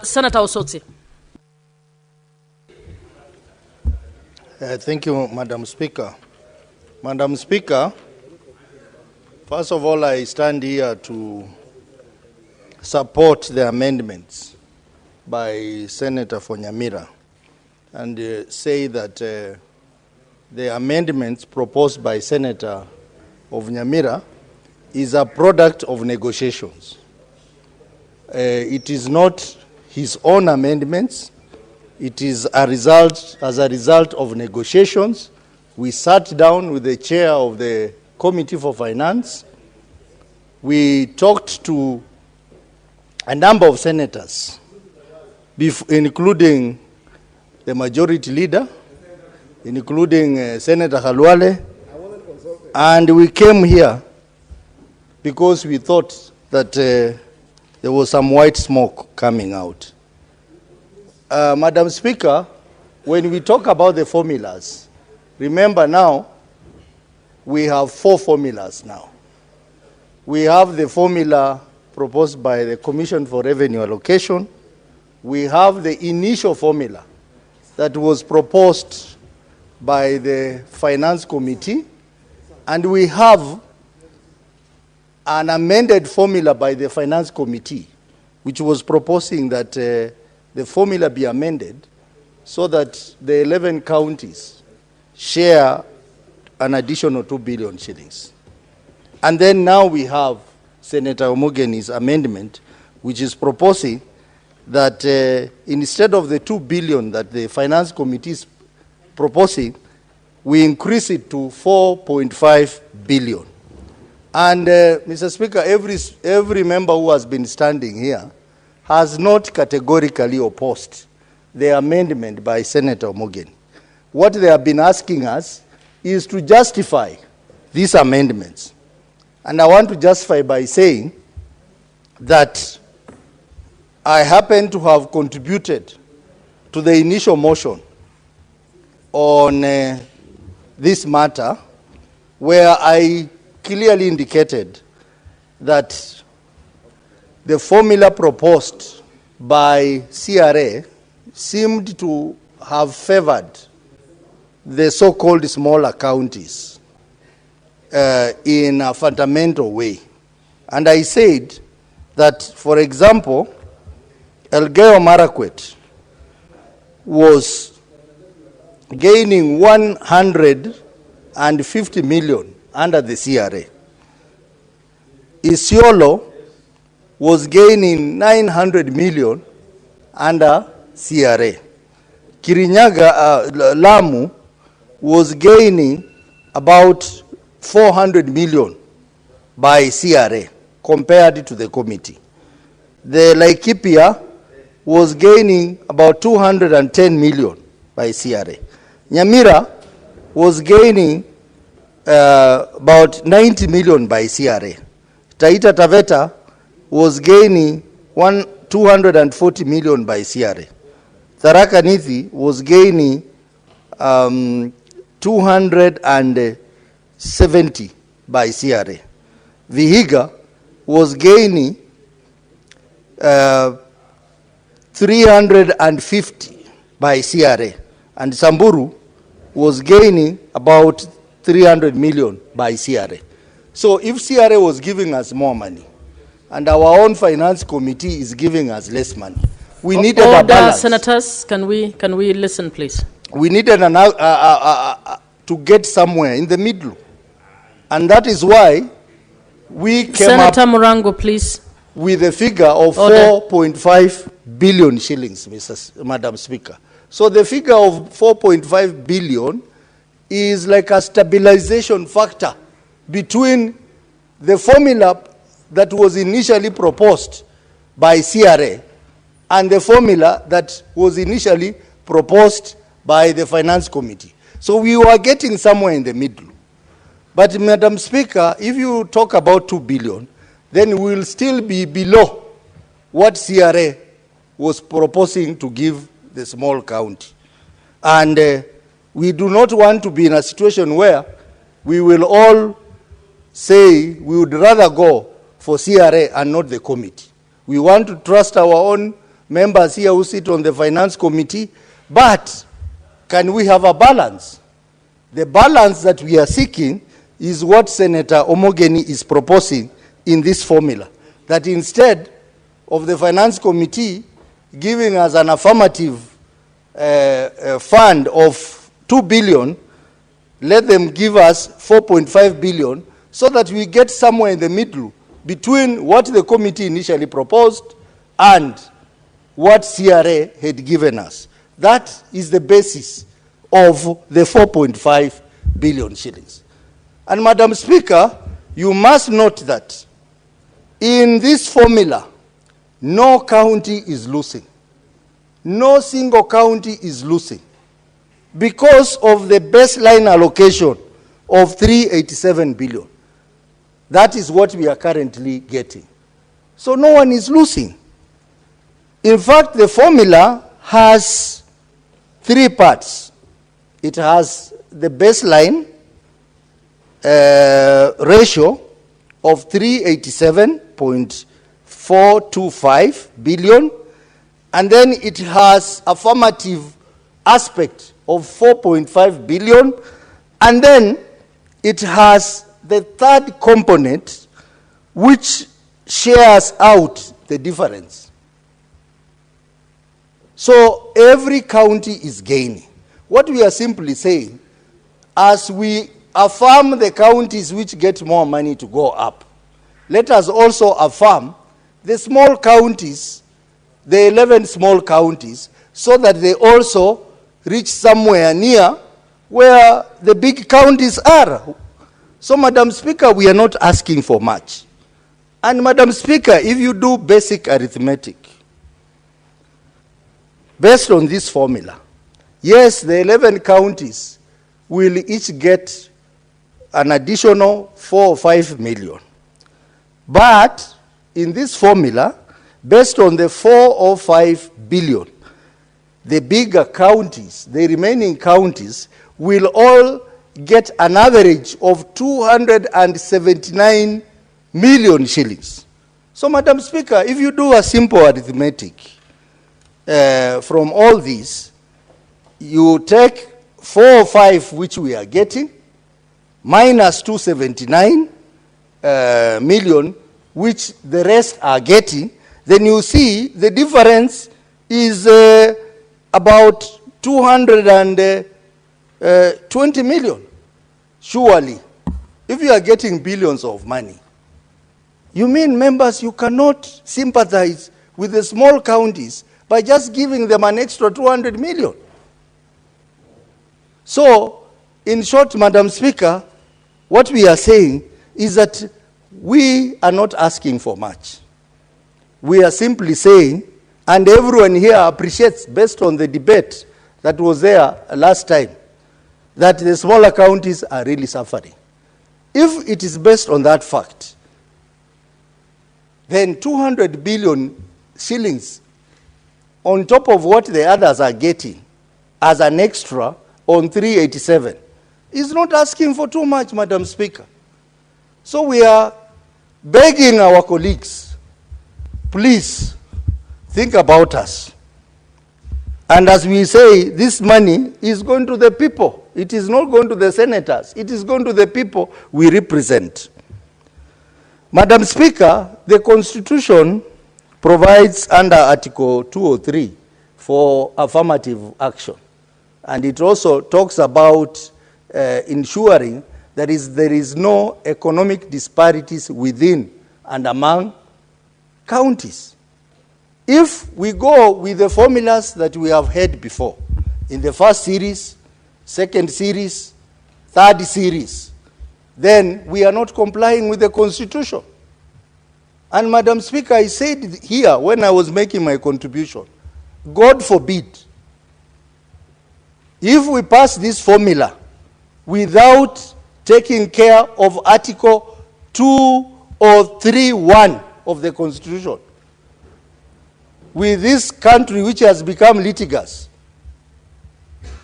Senator Osotsi. Thank you, Madam Speaker. Madam Speaker, first of all, I stand here to support the amendments by Senator from Nyamira and say that the amendments proposed by Senator of Nyamira is a product of negotiations. It is not his own amendments. It is as a result of negotiations. We sat down with the chair of the Committee for Finance. We talked to a number of senators, including the majority leader, including Senator Khalwale, and we came here because we thought that there was some white smoke coming out. Madam Speaker, when we talk about the formulas, remember now, we have 4 formulas now. We have the formula proposed by the Commission for Revenue Allocation. We have the initial formula that was proposed by the Finance Committee, and we have an amended formula by the Finance Committee, which was proposing that the formula be amended so that the 11 counties share an additional 2 billion shillings. And then now we have Senator Omogeni's amendment, which is proposing that instead of the 2 billion that the Finance Committee is proposing, we increase it to 4.5 billion. And Mr. Speaker, every member who has been standing here has not categorically opposed the amendment by Senator Omogeni. What they have been asking us is to justify these amendments. And I want to justify by saying that I happen to have contributed to the initial motion on this matter, where I clearly indicated that the formula proposed by CRA seemed to have favored the so-called smaller counties in a fundamental way. And I said that, for example, Elgeyo Marakwet was gaining 150 million under the CRA. Isiolo was gaining 900 million under CRA. Kirinyaga, Lamu, was gaining about 400 million by CRA compared to the committee. The Laikipia was gaining about 210 million by CRA. Nyamira was gaining about 90 million by CRA. Taita Taveta was gaining 240 million by CRA. Tharaka Nithi was gaining 270 by CRA. Vihiga was gaining 350 by CRA. And Samburu was gaining about 300 million by CRA. So if CRA was giving us more money, and our own finance committee is giving us less money, we needed a balance. Senators, can we listen, please? We needed to get somewhere in the middle. And that is why we came Senator Murango, please. With a figure of 4.5 billion shillings, Madam Speaker. So the figure of 4.5 billion is like a stabilization factor between the formula that was initially proposed by CRA and the formula that was initially proposed by the Finance Committee. So we were getting somewhere in the middle. But Madam Speaker, if you talk about 2 billion, then we will still be below what CRA was proposing to give the small county. And we do not want to be in a situation where we will all say we would rather go for CRA and not the committee. We want to trust our own members here who sit on the finance committee, but can we have a balance? The balance that we are seeking is what Senator Omogeni is proposing in this formula, that instead of the finance committee giving us an affirmative fund of 2 billion, let them give us 4.5 billion so that we get somewhere in the middle between what the committee initially proposed and what CRA had given us. That is the basis of the 4.5 billion shillings. And Madam Speaker, you must note that in this formula, no county is losing. No single county is losing because of the baseline allocation of 387 billion. That is what we are currently getting. So no one is losing. In fact, the formula has 3 parts. It has the baseline ratio of 387.425 billion, and then it has affirmative aspect of 4.5 billion, and then it has the third component which shares out the difference. So every county is gaining. What we are simply saying, as we affirm the counties which get more money to go up, let us also affirm the small counties, the 11 small counties, so that they also reach somewhere near where the big counties are. So, Madam Speaker, we are not asking for much. And Madam Speaker, if you do basic arithmetic, based on this formula, yes, the 11 counties will each get an additional 4 or 5 million. But in this formula, based on the 4 or 5 billion, the bigger counties, the remaining counties, will all get an average of 279 million shillings. So, Madam Speaker, if you do a simple arithmetic from all these, you take 4 or 5 which we are getting, minus 279 million, which the rest are getting, then you see the difference is about 220 million. Surely, if you are getting billions of money, you mean, members, you cannot sympathize with the small counties by just giving them an extra 200 million. So, in short, Madam Speaker, what we are saying is that we are not asking for much. We are simply saying, and everyone here appreciates, based on the debate that was there last time, that the smaller counties are really suffering. If it is based on that fact, then 200 billion shillings on top of what the others are getting as an extra on 387 is not asking for too much, Madam Speaker. So we are begging our colleagues, please think about us. And as we say, this money is going to the people. It is not going to the senators. It is going to the people we represent. Madam Speaker, the Constitution provides under Article 203 for affirmative action. And it also talks about ensuring that there is no economic disparities within and among counties. If we go with the formulas that we have had before, in the first series, second series, third series, then we are not complying with the Constitution. And Madam Speaker, I said here when I was making my contribution, God forbid, if we pass this formula without taking care of Article 203(1) of the Constitution, with this country which has become litigious,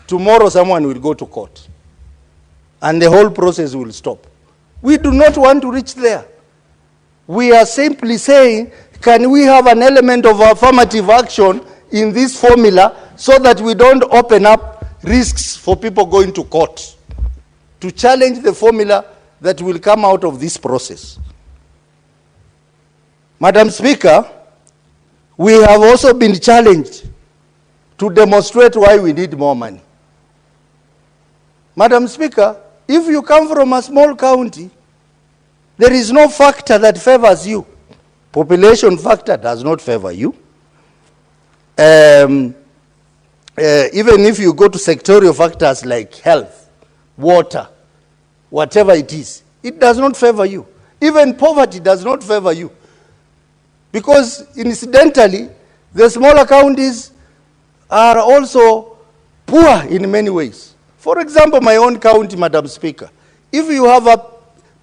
tomorrow someone will go to court and the whole process will stop. We do not want to reach there. We are simply saying, can we have an element of affirmative action in this formula so that we don't open up risks for people going to court to challenge the formula that will come out of this process? Madam Speaker, we have also been challenged to demonstrate why we need more money. Madam Speaker, if you come from a small county, there is no factor that favors you. Population factor does not favor you. Even if you go to sectorial factors like health, water, whatever it is, it does not favor you. Even poverty does not favor you. Because incidentally, the smaller counties are also poor in many ways. For example, my own county, Madam Speaker, if you have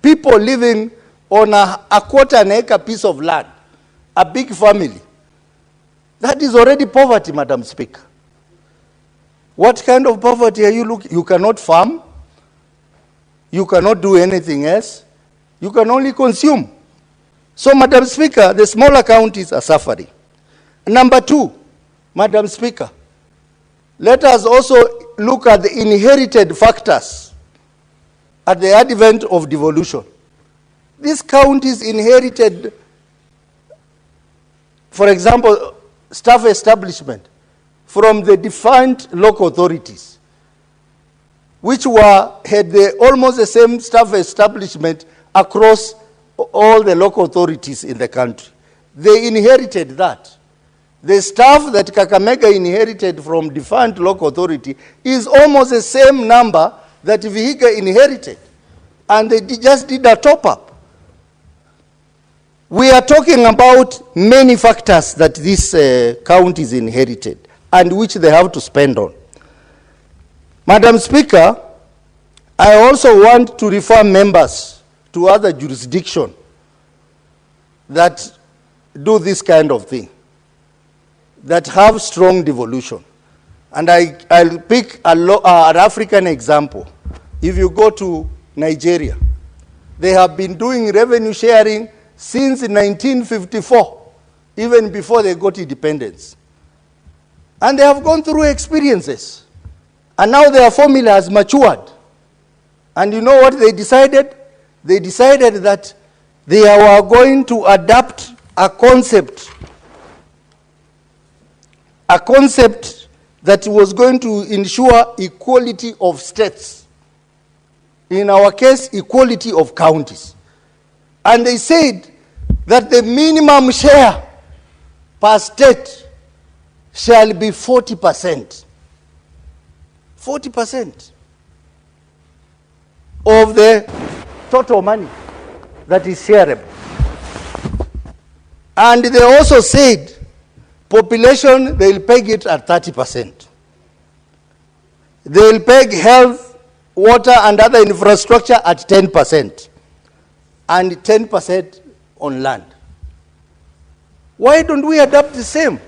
people living on a quarter-acre piece of land, a big family, that is already poverty, Madam Speaker. What kind of poverty are you looking? You cannot farm. You cannot do anything else. You can only consume. So, Madam Speaker, the smaller counties are suffering. Number two, Madam Speaker, let us also look at the inherited factors at the advent of devolution. These counties inherited, for example, staff establishment from the defunct local authorities, which had almost the same staff establishment across all the local authorities in the country. They inherited that. The staff that Kakamega inherited from defunct local authority is almost the same number that Vihiga inherited. And they just did a top-up. We are talking about many factors that these counties inherited and which they have to spend on. Madam Speaker, I also want to refer members to other jurisdictions that do this kind of thing, that have strong devolution. And I'll pick an African example. If you go to Nigeria, they have been doing revenue sharing since 1954, even before they got independence. And they have gone through experiences. And now their formula has matured. And you know what they decided? They decided that they were going to adopt a concept that was going to ensure equality of states. In our case, equality of counties. And they said that the minimum share per state shall be 40%. 40% of the total money that is shareable. And they also said population, they'll peg it at 30%. They'll peg health, water, and other infrastructure at 10%. And 10% on land. Why don't we adopt the same?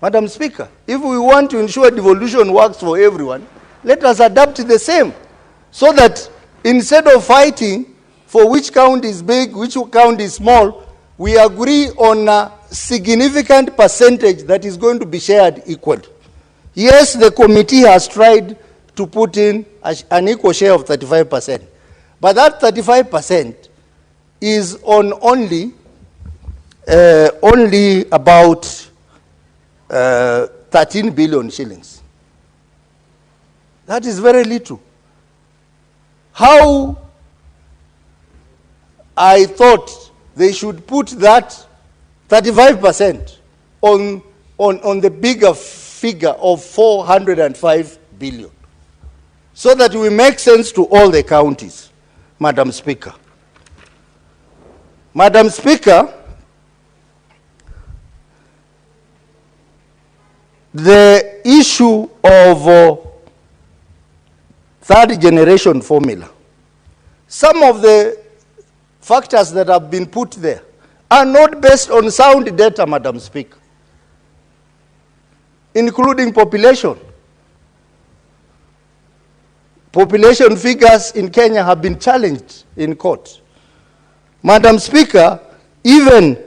Madam Speaker, if we want to ensure devolution works for everyone, let us adopt the same. So that instead of fighting for which county is big, which county is small, we agree on a significant percentage that is going to be shared equally. Yes, the committee has tried to put in an equal share of 35%. But that 35% is on only about 13 billion shillings. That is very little. How I thought they should put that 35% on the bigger figure of 405 billion, so that we make sense to all the counties, Madam Speaker. Madam Speaker, the issue of third generation formula, some of the factors that have been put there are not based on sound data, Madam Speaker, including population. Population figures in Kenya have been challenged in court. Madam Speaker, Even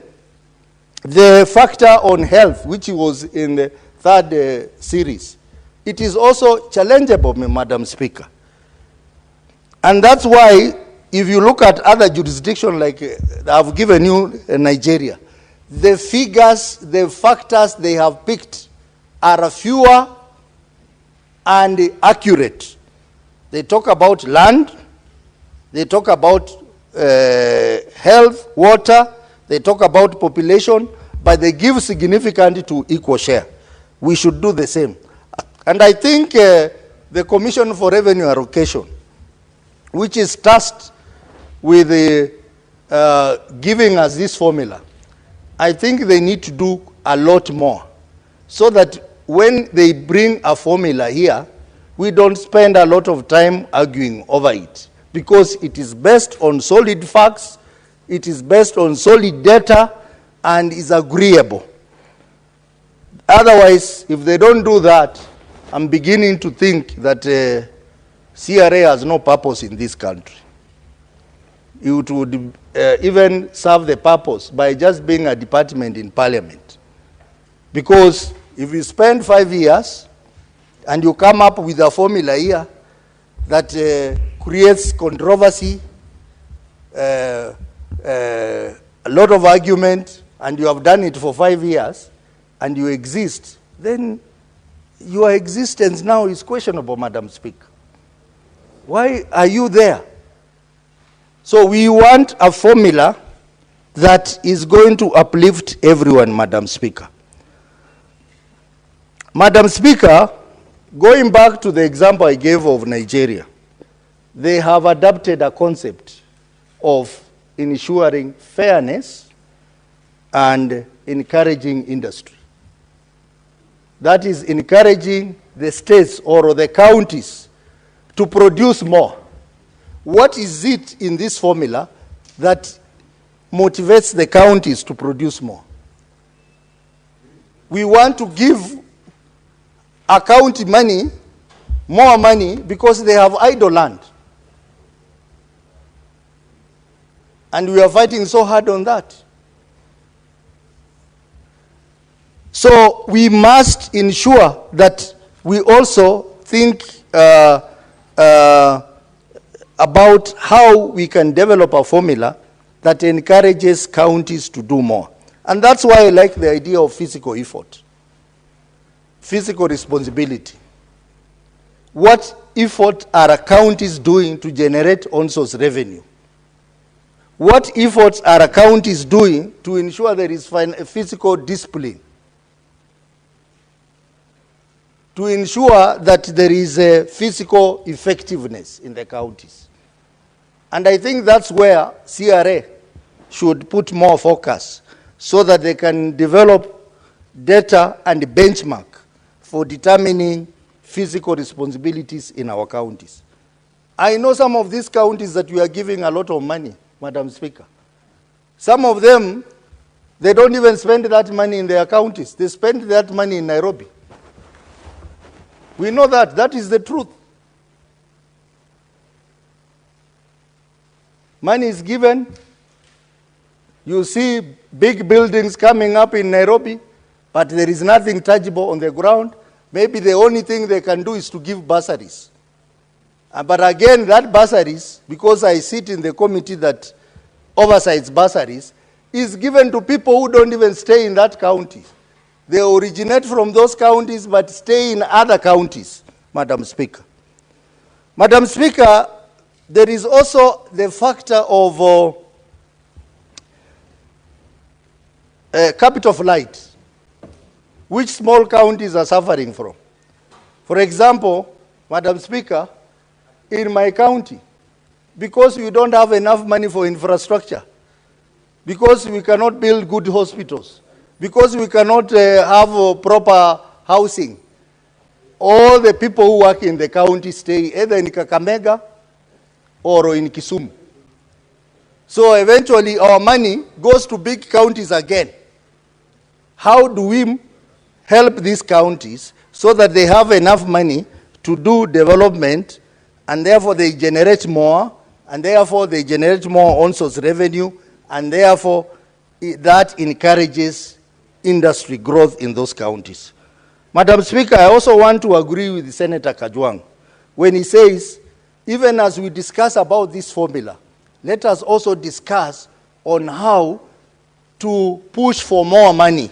the factor on health, which was in the third series, it is also challengeable, Madam Speaker. And that's why, if you look at other jurisdictions like I've given you Nigeria, the figures, the factors they have picked are fewer and accurate. They talk about land, they talk about health, water, they talk about population, but they give significance to equal share. We should do the same. And I think the Commission for Revenue Allocation, which is tasked with giving us this formula, I think they need to do a lot more so that when they bring a formula here, we don't spend a lot of time arguing over it, because it is based on solid facts, it is based on solid data, and is agreeable. Otherwise, if they don't do that, I'm beginning to think that CRA has no purpose in this country. It would even serve the purpose by just being a department in Parliament. Because if you spend 5 years and you come up with a formula here that creates controversy, a lot of argument, and you have done it for 5 years, and you exist, then your existence now is questionable, Madam Speaker. Why are you there? So we want a formula that is going to uplift everyone, Madam Speaker. Madam Speaker, going back to the example I gave of Nigeria, they have adopted a concept of ensuring fairness and encouraging industry. That is encouraging the states or the counties to produce more. What is it in this formula that motivates the counties to produce more? We want to give a county money, more money, because they have idle land. And we are fighting so hard on that. So we must ensure that we also think about how we can develop a formula that encourages counties to do more. And that's why I like the idea of physical effort, physical responsibility. What effort are counties doing to generate on-source revenue? What efforts are counties doing to ensure there is physical discipline? To ensure that there is a physical effectiveness in the counties. And I think that's where CRA should put more focus so that they can develop data and benchmark for determining physical responsibilities in our counties. I know some of these counties that we are giving a lot of money, Madam Speaker. Some of them, they don't even spend that money in their counties. They spend that money in Nairobi. We know that. That is the truth. Money is given. You see big buildings coming up in Nairobi, but there is nothing tangible on the ground. Maybe the only thing they can do is to give bursaries. But again, that bursaries, because I sit in the committee that oversights bursaries, is given to people who don't even stay in that county. They originate from those counties but stay in other counties, Madam Speaker. Madam Speaker, there is also the factor of capital flight, which small counties are suffering from. For example, Madam Speaker, in my county, because we don't have enough money for infrastructure, because we cannot build good hospitals, because we cannot have proper housing, all the people who work in the county stay either in Kakamega or in Kisumu. So eventually our money goes to big counties again. How do we help these counties so that they have enough money to do development, and therefore they generate more, and therefore they generate more on-source revenue, and therefore that encourages industry growth in those counties. Madam Speaker, I also want to agree with Senator Kajwang when he says, even as we discuss about this formula, let us also discuss on how to push for more money.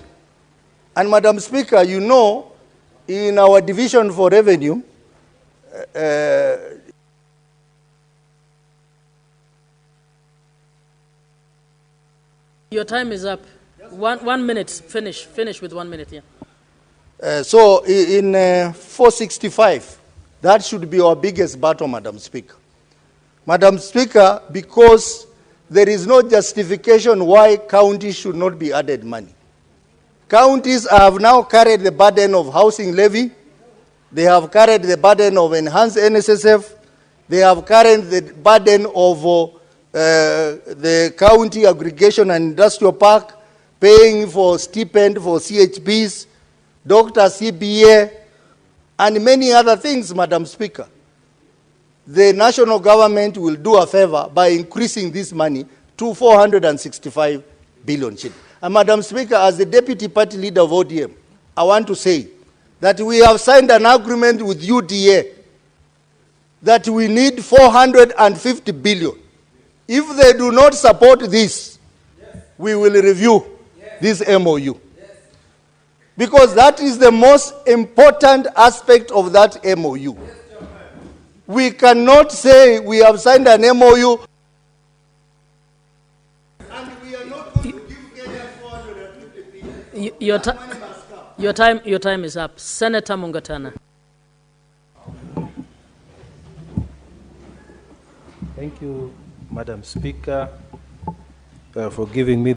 And Madam Speaker, you know, in our division for revenue, Your time is up. 1 minute. Finish with 1 minute, yeah. So in 465, that should be our biggest battle, Madam Speaker. Madam Speaker, because there is no justification why counties should not be added money. Counties have now carried the burden of housing levy. They have carried the burden of enhanced NSSF. They have carried the burden of the county aggregation and industrial park, paying for stipend for CHPs, Dr. CBA, and many other things, Madam Speaker. The national government will do a favor by increasing this money to 465 billion shillings. And Madam Speaker, as the deputy party leader of ODM, I want to say that we have signed an agreement with UDA that we need 450 billion. If they do not support this, we will review this MOU. Because that is the most important aspect of that MOU. We cannot say we have signed an MOU and we are not going to give Kenya 450 billion. Your time is up. Senator Mungatana. Thank you, Madam Speaker, for giving me